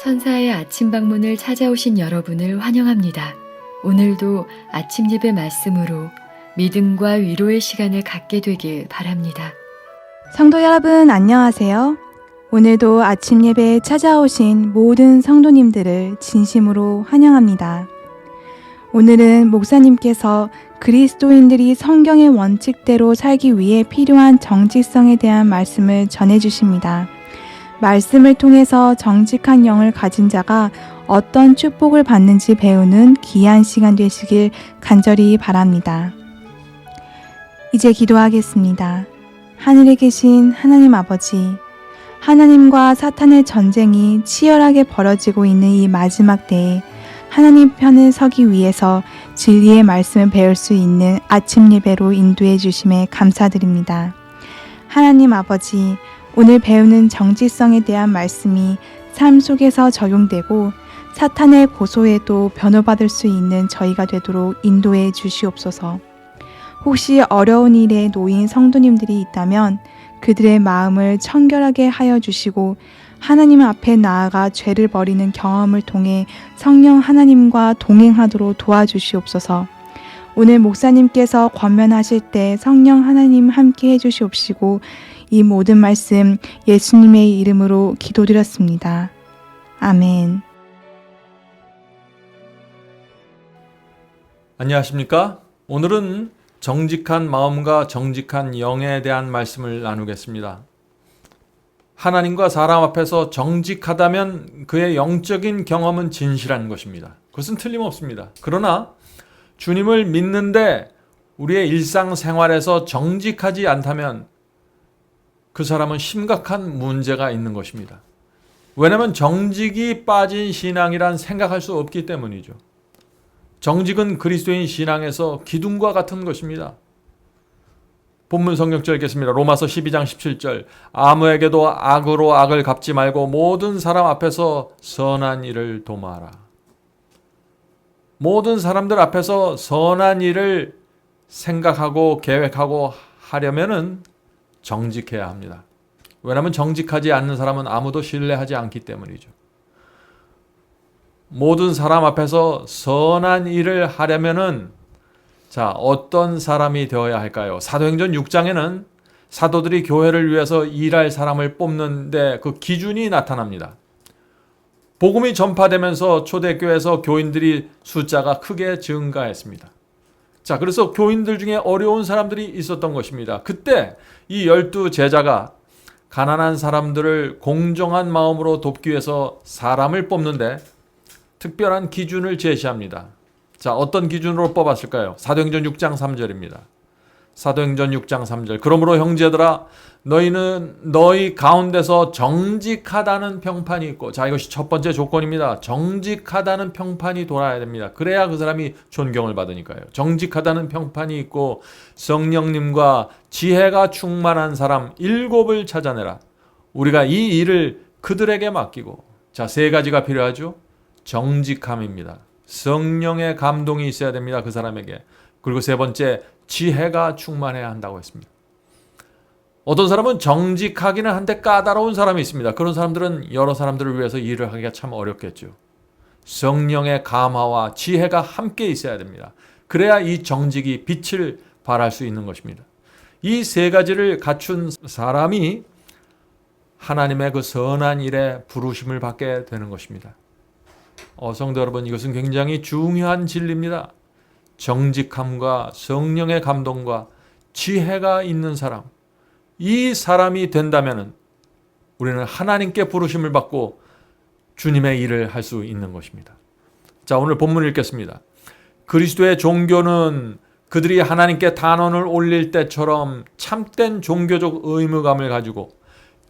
천사의 아침 방문을 찾아오신 여러분을 환영합니다. 오늘도 아침 예배 말씀으로 믿음과 위로의 시간을 갖게 되길 바랍니다. 성도 여러분 안녕하세요. 오늘도 아침 예배에 찾아오신 모든 성도님들을 진심으로 환영합니다. 오늘은 목사님께서 그리스도인들이 성경의 원칙대로 살기 위해 필요한 정직성에 대한 말씀을 전해주십니다. 말씀을 통해서 정직한 영을 가진 자가 어떤 축복을 받는지 배우는 귀한 시간 되시길 간절히 바랍니다. 이제 기도하겠습니다. 하늘에 계신 하나님 아버지, 하나님과 사탄의 전쟁이 치열하게 벌어지고 있는 이 마지막 때에 하나님 편을 서기 위해서 진리의 말씀을 배울 수 있는 아침 예배로 인도해 주심에 감사드립니다. 하나님 아버지, 오늘 배우는 정직성에 대한 말씀이 삶 속에서 적용되고 사탄의 고소에도 변호받을 수 있는 저희가 되도록 인도해 주시옵소서. 혹시 어려운 일에 놓인 성도님들이 있다면 그들의 마음을 청결하게 하여 주시고 하나님 앞에 나아가 죄를 버리는 경험을 통해 성령 하나님과 동행하도록 도와주시옵소서. 오늘 목사님께서 권면하실 때 성령 하나님 함께 해주시옵시고 이 모든 말씀 예수님의 이름으로 기도드렸습니다. 아멘. 안녕하십니까? 오늘은 정직한 마음과 정직한 영에 대한 말씀을 나누겠습니다. 하나님과 사람 앞에서 정직하다면 그의 영적인 경험은 진실한 것입니다. 그것은 틀림없습니다. 그러나 주님을 믿는데 우리의 일상생활에서 정직하지 않다면 그 사람은 심각한 문제가 있는 것입니다. 왜냐하면 정직이 빠진 신앙이란 생각할 수 없기 때문이죠. 정직은 그리스도인 신앙에서 기둥과 같은 것입니다. 본문 성경절 읽겠습니다. 로마서 12장 17절. 아무에게도 악으로 악을 갚지 말고 모든 사람 앞에서 선한 일을 도모하라. 모든 사람들 앞에서 선한 일을 생각하고 계획하고 하려면은 정직해야 합니다. 왜냐하면 정직하지 않는 사람은 아무도 신뢰하지 않기 때문이죠. 모든 사람 앞에서 선한 일을 하려면은 어떤 사람이 되어야 할까요? 사도행전 6장에는 사도들이 교회를 위해서 일할 사람을 뽑는데 그 기준이 나타납니다. 복음이 전파되면서 초대교회에서 교인들이 숫자가 크게 증가했습니다. 그래서 교인들 중에 어려운 사람들이 있었던 것입니다. 그때 이 12제자가 가난한 사람들을 공정한 마음으로 돕기 위해서 사람을 뽑는데 특별한 기준을 제시합니다. 어떤 기준으로 뽑았을까요? 사도행전 6장 3절입니다. 사도행전 6장 3절. 그러므로 형제들아 너희는 너희 가운데서 정직하다는 평판이 있고, 이것이 첫 번째 조건입니다. 정직하다는 평판이 돌아야 됩니다. 그래야 그 사람이 존경을 받으니까요. 정직하다는 평판이 있고 성령님과 지혜가 충만한 사람 7을 찾아내라. 우리가 이 일을 그들에게 맡기고. 세 가지가 필요하죠. 정직함입니다. 성령의 감동이 있어야 됩니다. 그 사람에게. 그리고 세 번째, 지혜가 충만해야 한다고 했습니다. 어떤 사람은 정직하기는 한데 까다로운 사람이 있습니다. 그런 사람들은 여러 사람들을 위해서 일을 하기가 참 어렵겠죠. 성령의 감화와 지혜가 함께 있어야 됩니다. 그래야 이 정직이 빛을 발할 수 있는 것입니다. 이 세 가지를 갖춘 사람이 하나님의 그 선한 일에 부르심을 받게 되는 것입니다. 성도 여러분, 이것은 굉장히 중요한 진리입니다. 정직함과 성령의 감동과 지혜가 있는 사람, 이 사람이 된다면 우리는 하나님께 부르심을 받고 주님의 일을 할 수 있는 것입니다. 오늘 본문 읽겠습니다. 그리스도의 종교는 그들이 하나님께 단언을 올릴 때처럼 참된 종교적 의무감을 가지고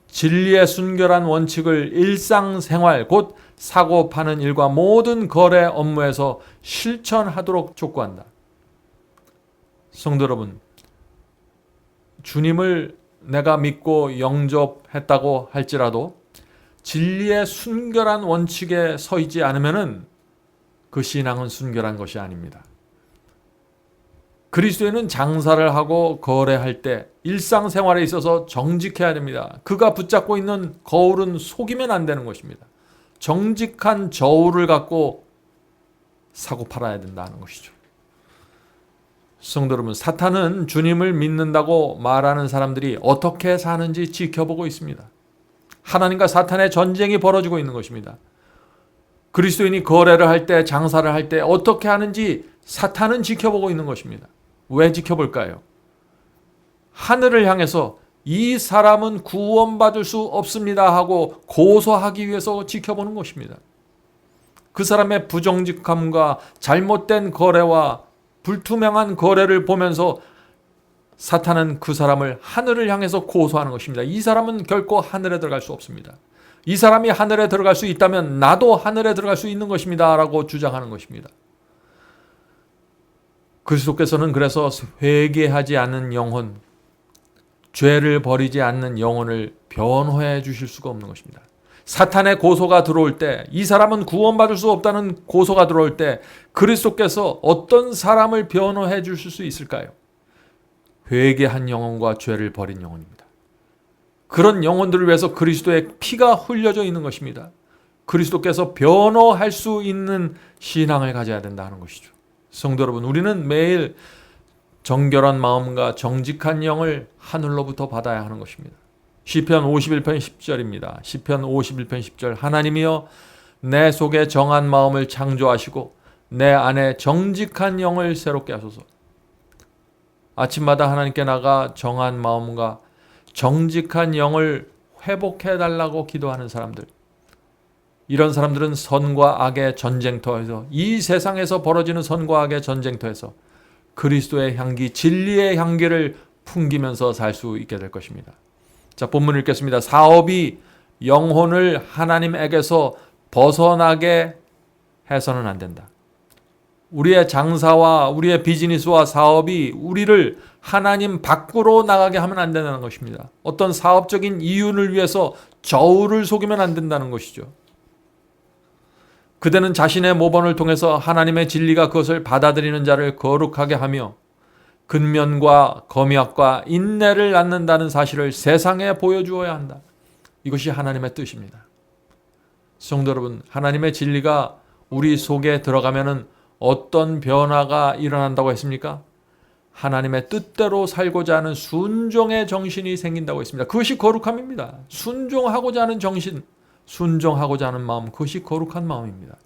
진리의 순결한 원칙을 일상생활, 곧 사고 파는 일과 모든 거래 업무에서 실천하도록 촉구한다. 성도 여러분, 주님을 내가 믿고 영접했다고 할지라도 진리의 순결한 원칙에 서 있지 않으면은 그 신앙은 순결한 것이 아닙니다. 그리스도인은 장사를 하고 거래할 때 일상생활에 있어서 정직해야 됩니다. 그가 붙잡고 있는 거울은 속이면 안 되는 것입니다. 정직한 저울을 갖고 사고 팔아야 된다는 것이죠. 성도 여러분, 사탄은 주님을 믿는다고 말하는 사람들이 어떻게 사는지 지켜보고 있습니다. 하나님과 사탄의 전쟁이 벌어지고 있는 것입니다. 그리스도인이 거래를 할 때, 장사를 할 때 어떻게 하는지 사탄은 지켜보고 있는 것입니다. 왜 지켜볼까요? 하늘을 향해서 이 사람은 구원받을 수 없습니다 하고 고소하기 위해서 지켜보는 것입니다. 그 사람의 부정직함과 잘못된 거래와 불투명한 거래를 보면서 사탄은 그 사람을 하늘을 향해서 고소하는 것입니다. 이 사람은 결코 하늘에 들어갈 수 없습니다. 이 사람이 하늘에 들어갈 수 있다면 나도 하늘에 들어갈 수 있는 것입니다 라고 주장하는 것입니다. 그리스도께서는 그래서 회개하지 않는 영혼, 죄를 버리지 않는 영혼을 변호해 주실 수가 없는 것입니다. 사탄의 고소가 들어올 때, 이 사람은 구원받을 수 없다는 고소가 들어올 때 그리스도께서 어떤 사람을 변호해 주실 수 있을까요? 회개한 영혼과 죄를 버린 영혼입니다. 그런 영혼들을 위해서 그리스도의 피가 흘려져 있는 것입니다. 그리스도께서 변호할 수 있는 신앙을 가져야 된다는 것이죠. 성도 여러분, 우리는 매일 정결한 마음과 정직한 영을 하늘로부터 받아야 하는 것입니다. 시편 51편 10절입니다. 시편 51편 10절, 하나님이여 내 속에 정한 마음을 창조하시고 내 안에 정직한 영을 새롭게 하소서. 아침마다 하나님께 나가 정한 마음과 정직한 영을 회복해 달라고 기도하는 사람들, 이런 사람들은 선과 악의 전쟁터에서, 이 세상에서 벌어지는 선과 악의 전쟁터에서 그리스도의 향기, 진리의 향기를 풍기면서 살 수 있게 될 것입니다. 자, 본문 읽겠습니다. 사업이 영혼을 하나님에게서 벗어나게 해서는 안 된다. 우리의 장사와 우리의 비즈니스와 사업이 우리를 하나님 밖으로 나가게 하면 안 된다는 것입니다. 어떤 사업적인 이윤을 위해서 저울을 속이면 안 된다는 것이죠. 그대는 자신의 모범을 통해서 하나님의 진리가 그것을 받아들이는 자를 거룩하게 하며 근면과 검약과 인내를 낳는다는 사실을 세상에 보여주어야 한다. 이것이 하나님의 뜻입니다. 성도 여러분, 하나님의 진리가 우리 속에 들어가면은 어떤 변화가 일어난다고 했습니까? 하나님의 뜻대로 살고자 하는 순종의 정신이 생긴다고 했습니다. 그것이 거룩함입니다. 순종하고자 하는 정신, 순종하고자 하는 마음, 그것이 거룩한 마음입니다.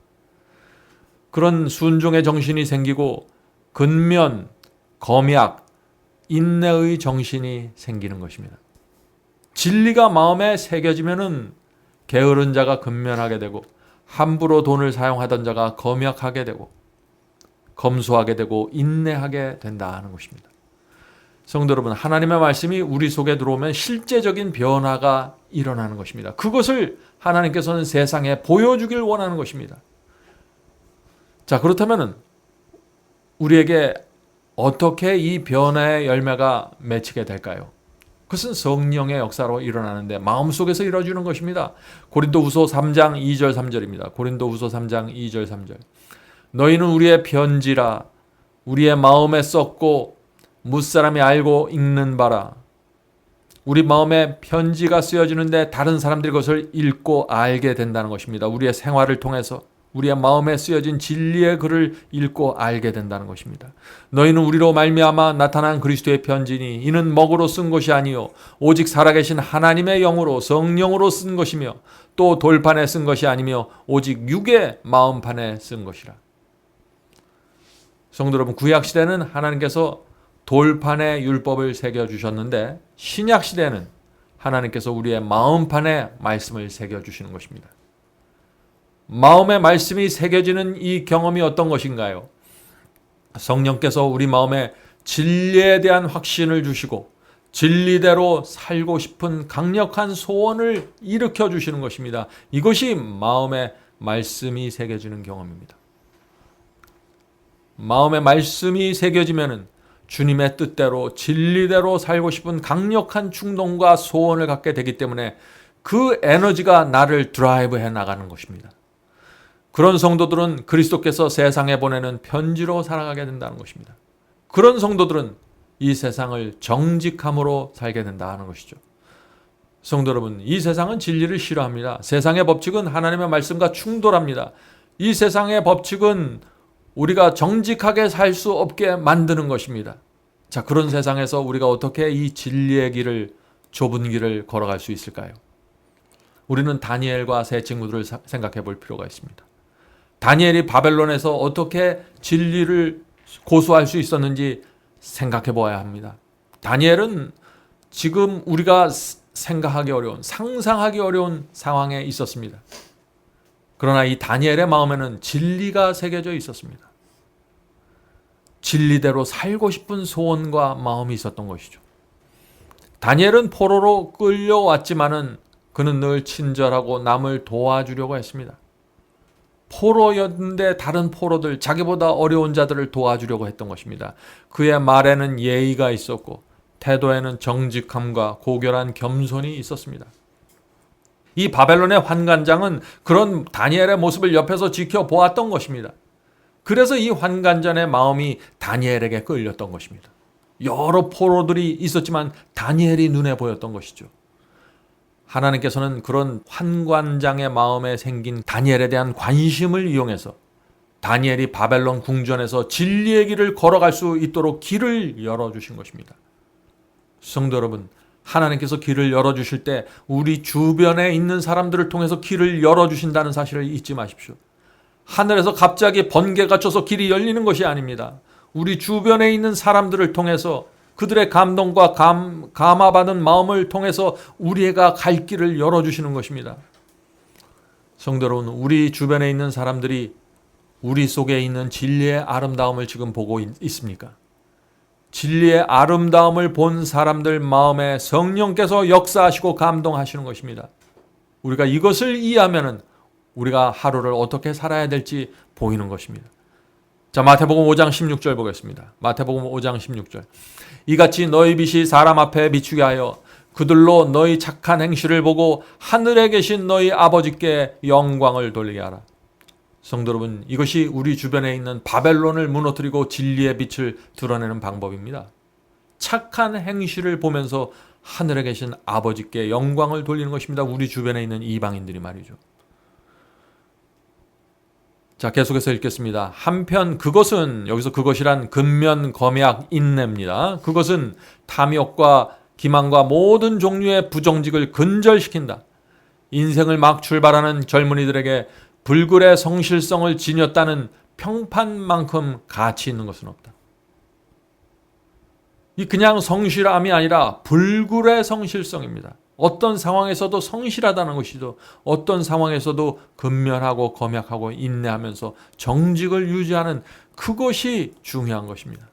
그런 순종의 정신이 생기고 근면, 검약, 인내의 정신이 생기는 것입니다. 진리가 마음에 새겨지면은 게으른 자가 근면하게 되고 함부로 돈을 사용하던 자가 검약하게 되고 검소하게 되고 인내하게 된다는 것입니다. 성도 여러분, 하나님의 말씀이 우리 속에 들어오면 실제적인 변화가 일어나는 것입니다. 그것을 하나님께서는 세상에 보여주길 원하는 것입니다. 자, 그렇다면 우리에게 어떻게 이 변화의 열매가 맺히게 될까요? 그것은 성령의 역사로 일어나는데 마음속에서 이루어지는 것입니다. 고린도후서 3장 2절 3절입니다. 고린도후서 3장 2절 3절. 너희는 우리의 편지라 우리의 마음에 썼고 무사람이 알고 읽는 바라. 우리 마음에 편지가 쓰여지는데 다른 사람들이 그것을 읽고 알게 된다는 것입니다. 우리의 생활을 통해서 우리의 마음에 쓰여진 진리의 글을 읽고 알게 된다는 것입니다. 너희는 우리로 말미암아 나타난 그리스도의 편지니 이는 먹으로 쓴 것이 아니요 오직 살아계신 하나님의 영으로 성령으로 쓴 것이며 또 돌판에 쓴 것이 아니며 오직 육의 마음판에 쓴 것이라. 성도 여러분, 구약시대는 하나님께서 돌판에 율법을 새겨주셨는데 신약시대는 하나님께서 우리의 마음판에 말씀을 새겨주시는 것입니다. 마음의 말씀이 새겨지는 이 경험이 어떤 것인가요? 성령께서 우리 마음에 진리에 대한 확신을 주시고 진리대로 살고 싶은 강력한 소원을 일으켜 주시는 것입니다. 이것이 마음의 말씀이 새겨지는 경험입니다. 마음의 말씀이 새겨지면은 주님의 뜻대로 진리대로 살고 싶은 강력한 충동과 소원을 갖게 되기 때문에 그 에너지가 나를 드라이브해 나가는 것입니다. 그런 성도들은 그리스도께서 세상에 보내는 편지로 살아가게 된다는 것입니다. 그런 성도들은 이 세상을 정직함으로 살게 된다는 것이죠. 성도 여러분, 이 세상은 진리를 싫어합니다. 세상의 법칙은 하나님의 말씀과 충돌합니다. 이 세상의 법칙은 우리가 정직하게 살 수 없게 만드는 것입니다. 자, 그런 세상에서 우리가 어떻게 이 진리의 길을, 좁은 길을 걸어갈 수 있을까요? 우리는 다니엘과 세 친구들을 생각해 볼 필요가 있습니다. 다니엘이 바벨론에서 어떻게 진리를 고수할 수 있었는지 생각해 보아야 합니다. 다니엘은 지금 우리가 생각하기 어려운, 상상하기 어려운 상황에 있었습니다. 그러나 이 다니엘의 마음에는 진리가 새겨져 있었습니다. 진리대로 살고 싶은 소원과 마음이 있었던 것이죠. 다니엘은 포로로 끌려왔지만은 그는 늘 친절하고 남을 도와주려고 했습니다. 포로였는데 다른 포로들, 자기보다 어려운 자들을 도와주려고 했던 것입니다. 그의 말에는 예의가 있었고 태도에는 정직함과 고결한 겸손이 있었습니다. 이 바벨론의 환관장은 그런 다니엘의 모습을 옆에서 지켜보았던 것입니다. 그래서 이 환관장의 마음이 다니엘에게 끌렸던 것입니다. 여러 포로들이 있었지만 다니엘이 눈에 보였던 것이죠. 하나님께서는 그런 환관장의 마음에 생긴 다니엘에 대한 관심을 이용해서 다니엘이 바벨론 궁전에서 진리의 길을 걸어갈 수 있도록 길을 열어주신 것입니다. 성도 여러분, 하나님께서 길을 열어주실 때 우리 주변에 있는 사람들을 통해서 길을 열어주신다는 사실을 잊지 마십시오. 하늘에서 갑자기 번개가 쳐서 길이 열리는 것이 아닙니다. 우리 주변에 있는 사람들을 통해서 그들의 감동과 감화받은 마음을 통해서 우리가 갈 길을 열어주시는 것입니다. 성도 여러분, 우리 주변에 있는 사람들이 우리 속에 있는 진리의 아름다움을 지금 보고 있습니까? 진리의 아름다움을 본 사람들 마음에 성령께서 역사하시고 감동하시는 것입니다. 우리가 이것을 이해하면 우리가 하루를 어떻게 살아야 될지 보이는 것입니다. 자, 마태복음 5장 16절 보겠습니다. 마태복음 5장 16절. 이같이 너희 빛이 사람 앞에 비추게 하여 그들로 너희 착한 행실을 보고 하늘에 계신 너희 아버지께 영광을 돌리게 하라. 성도 여러분, 이것이 우리 주변에 있는 바벨론을 무너뜨리고 진리의 빛을 드러내는 방법입니다. 착한 행실을 보면서 하늘에 계신 아버지께 영광을 돌리는 것입니다. 우리 주변에 있는 이방인들이 말이죠. 자, 계속해서 읽겠습니다. 한편 그것은, 여기서 그것이란 근면, 검약, 인내입니다. 그것은 탐욕과 기만과 모든 종류의 부정직을 근절시킨다. 인생을 막 출발하는 젊은이들에게 불굴의 성실성을 지녔다는 평판만큼 가치 있는 것은 없다. 이 그냥 성실함이 아니라 불굴의 성실성입니다. 어떤 상황에서도 성실하다는 것이죠. 어떤 상황에서도 근면하고 검약하고 인내하면서 정직을 유지하는 그것이 중요한 것입니다.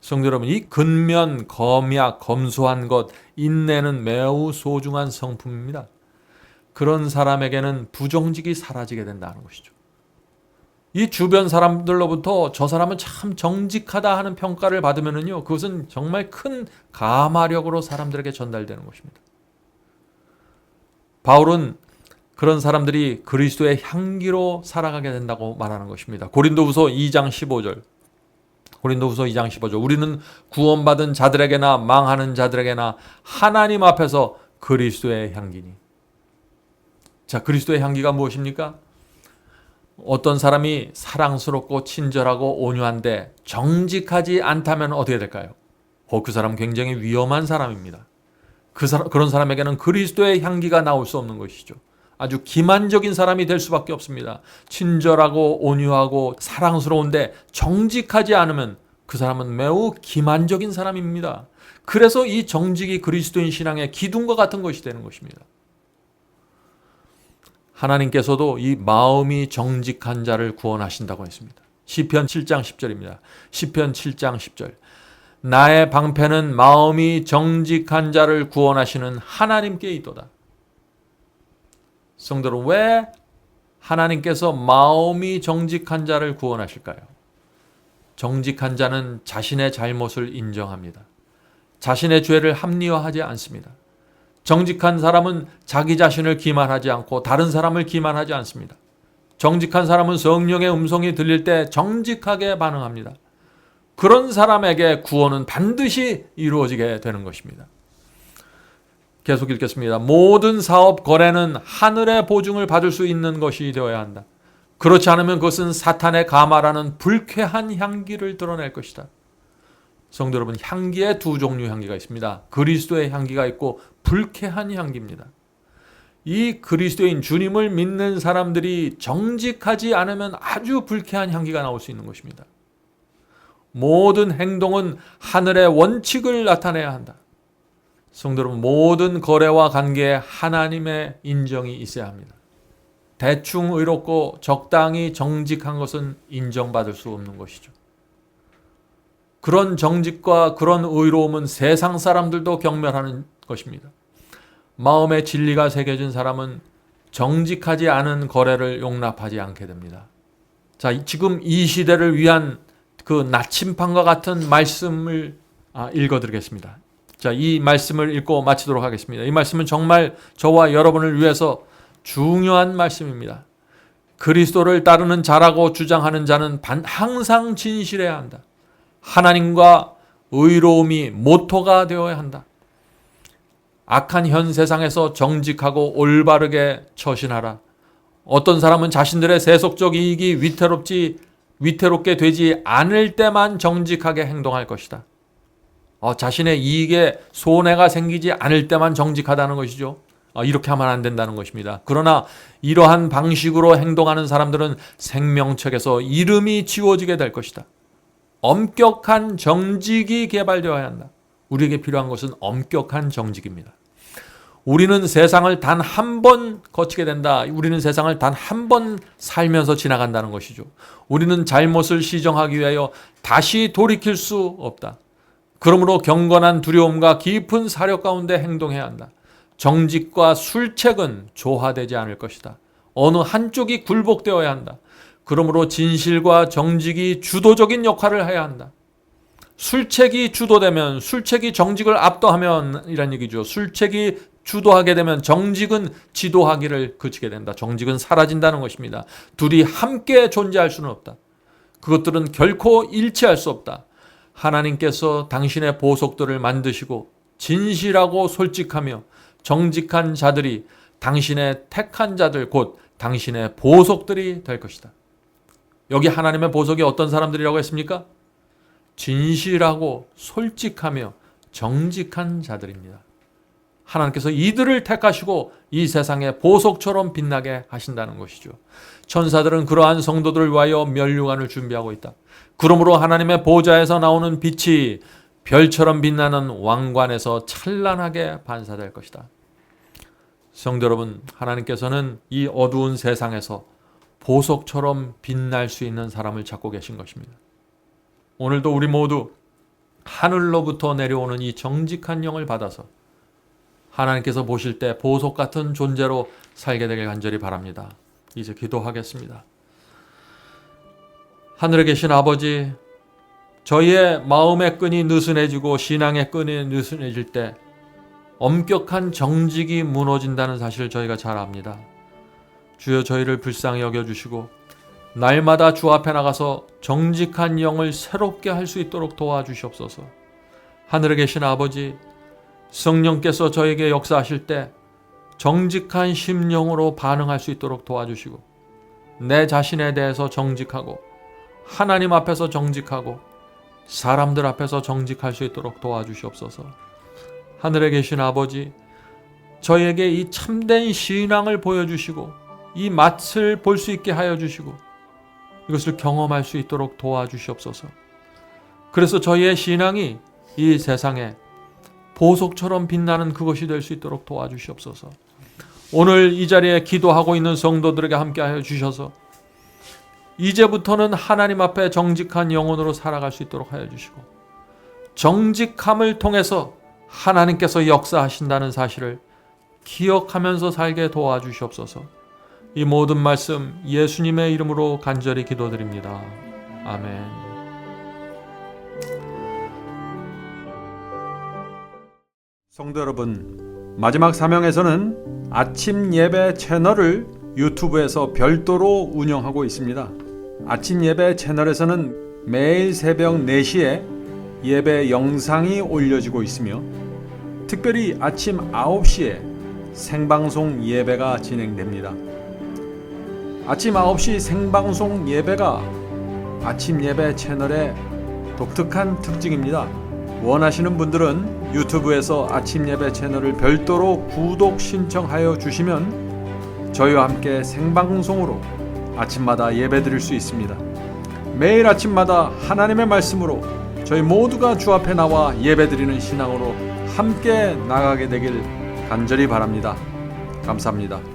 성도 여러분, 이 근면, 검약, 검소한 것, 인내는 매우 소중한 성품입니다. 그런 사람에게는 부정직이 사라지게 된다는 것이죠. 이 주변 사람들로부터 저 사람은 참 정직하다 하는 평가를 받으면요, 그것은 정말 큰 감화력으로 사람들에게 전달되는 것입니다. 바울은 그런 사람들이 그리스도의 향기로 살아가게 된다고 말하는 것입니다. 고린도후서 2장 15절. 고린도후서 2장 15절. 우리는 구원받은 자들에게나 망하는 자들에게나 하나님 앞에서 그리스도의 향기니. 자, 그리스도의 향기가 무엇입니까? 어떤 사람이 사랑스럽고 친절하고 온유한데 정직하지 않다면 어떻게 될까요? 그 사람은 굉장히 위험한 사람입니다. 그런 사람에게는 그리스도의 향기가 나올 수 없는 것이죠. 아주 기만적인 사람이 될 수밖에 없습니다. 친절하고 온유하고 사랑스러운데 정직하지 않으면 그 사람은 매우 기만적인 사람입니다. 그래서 이 정직이 그리스도인 신앙의 기둥과 같은 것이 되는 것입니다. 하나님께서도 이 마음이 정직한 자를 구원하신다고 했습니다. 시편 7장 10절입니다. 시편 7장 10절. 나의 방패는 마음이 정직한 자를 구원하시는 하나님께 있도다. 성도는 왜 하나님께서 마음이 정직한 자를 구원하실까요? 정직한 자는 자신의 잘못을 인정합니다. 자신의 죄를 합리화하지 않습니다. 정직한 사람은 자기 자신을 기만하지 않고 다른 사람을 기만하지 않습니다. 정직한 사람은 성령의 음성이 들릴 때 정직하게 반응합니다. 그런 사람에게 구원은 반드시 이루어지게 되는 것입니다. 계속 읽겠습니다. 모든 사업 거래는 하늘의 보증을 받을 수 있는 것이 되어야 한다. 그렇지 않으면 그것은 사탄의 가마라는 불쾌한 향기를 드러낼 것이다. 성도 여러분, 향기에 두 종류 향기가 있습니다. 그리스도의 향기가 있고 불쾌한 향기입니다. 이 그리스도인 주님을 믿는 사람들이 정직하지 않으면 아주 불쾌한 향기가 나올 수 있는 것입니다. 모든 행동은 하늘의 원칙을 나타내야 한다. 성도 여러분, 모든 거래와 관계에 하나님의 인정이 있어야 합니다. 대충 의롭고 적당히 정직한 것은 인정받을 수 없는 것이죠. 그런 정직과 그런 의로움은 세상 사람들도 경멸하는 것입니다. 마음의 진리가 새겨진 사람은 정직하지 않은 거래를 용납하지 않게 됩니다. 자, 지금 이 시대를 위한 그 나침판과 같은 말씀을 읽어드리겠습니다. 자, 이 말씀을 읽고 마치도록 하겠습니다. 이 말씀은 정말 저와 여러분을 위해서 중요한 말씀입니다. 그리스도를 따르는 자라고 주장하는 자는 항상 진실해야 한다. 하나님과 의로움이 모토가 되어야 한다. 악한 현 세상에서 정직하고 올바르게 처신하라. 어떤 사람은 자신들의 세속적 이익이 위태롭게 되지 않을 때만 정직하게 행동할 것이다. 자신의 이익에 손해가 생기지 않을 때만 정직하다는 것이죠. 이렇게 하면 안 된다는 것입니다. 그러나 이러한 방식으로 행동하는 사람들은 생명책에서 이름이 지워지게 될 것이다. 엄격한 정직이 개발되어야 한다. 우리에게 필요한 것은 엄격한 정직입니다. 우리는 세상을 단 한 번 거치게 된다. 우리는 세상을 단 한 번 살면서 지나간다는 것이죠. 우리는 잘못을 시정하기 위하여 다시 돌이킬 수 없다. 그러므로 경건한 두려움과 깊은 사력 가운데 행동해야 한다. 정직과 술책은 조화되지 않을 것이다. 어느 한쪽이 굴복되어야 한다. 그러므로 진실과 정직이 주도적인 역할을 해야 한다. 술책이 주도되면, 술책이 정직을 압도하면 이란 얘기죠. 술책이 주도하게 되면 정직은 지도하기를 그치게 된다. 정직은 사라진다는 것입니다. 둘이 함께 존재할 수는 없다. 그것들은 결코 일치할 수 없다. 하나님께서 당신의 보속들을 만드시고 진실하고 솔직하며 정직한 자들이 당신의 택한 자들, 곧 당신의 보속들이 될 것이다. 여기 하나님의 보속이 어떤 사람들이라고 했습니까? 진실하고 솔직하며 정직한 자들입니다. 하나님께서 이들을 택하시고 이 세상에 보석처럼 빛나게 하신다는 것이죠. 천사들은 그러한 성도들을 위하여 면류관을 준비하고 있다. 그러므로 하나님의 보좌에서 나오는 빛이 별처럼 빛나는 왕관에서 찬란하게 반사될 것이다. 성도 여러분, 하나님께서는 이 어두운 세상에서 보석처럼 빛날 수 있는 사람을 찾고 계신 것입니다. 오늘도 우리 모두 하늘로부터 내려오는 이 정직한 영을 받아서 하나님께서 보실 때 보석 같은 존재로 살게 되길 간절히 바랍니다. 이제 기도하겠습니다. 하늘에 계신 아버지, 저희의 마음의 끈이 느슨해지고 신앙의 끈이 느슨해질 때 엄격한 정직이 무너진다는 사실을 저희가 잘 압니다. 주여, 저희를 불쌍히 여겨주시고 날마다 주 앞에 나가서 정직한 영을 새롭게 할 수 있도록 도와주시옵소서. 하늘에 계신 아버지, 성령께서 저에게 역사하실 때 정직한 심령으로 반응할 수 있도록 도와주시고 내 자신에 대해서 정직하고 하나님 앞에서 정직하고 사람들 앞에서 정직할 수 있도록 도와주시옵소서. 하늘에 계신 아버지, 저에게 이 참된 신앙을 보여주시고 이 맛을 볼 수 있게 하여 주시고 이것을 경험할 수 있도록 도와주시옵소서. 그래서 저희의 신앙이 이 세상에 보석처럼 빛나는 그것이 될 수 있도록 도와주시옵소서. 오늘 이 자리에 기도하고 있는 성도들에게 함께하여 주셔서 이제부터는 하나님 앞에 정직한 영혼으로 살아갈 수 있도록 하여 주시고 정직함을 통해서 하나님께서 역사하신다는 사실을 기억하면서 살게 도와주시옵소서. 이 모든 말씀 예수님의 이름으로 간절히 기도드립니다. 아멘. 성도 여러분, 마지막 사명에서는 아침 예배 채널을 유튜브에서 별도로 운영하고 있습니다. 아침 예배 채널에서는 매일 새벽 4시에 예배 영상이 올려지고 있으며 특별히 아침 9시에 생방송 예배가 진행됩니다. 아침 9시 생방송 예배가 아침 예배 채널의 독특한 특징입니다. 원하시는 분들은 유튜브에서 아침 예배 채널을 별도로 구독 신청하여 주시면 저희와 함께 생방송으로 아침마다 예배 드릴 수 있습니다. 매일 아침마다 하나님의 말씀으로 저희 모두가 주 앞에 나와 예배 드리는 신앙으로 함께 나가게 되길 간절히 바랍니다. 감사합니다.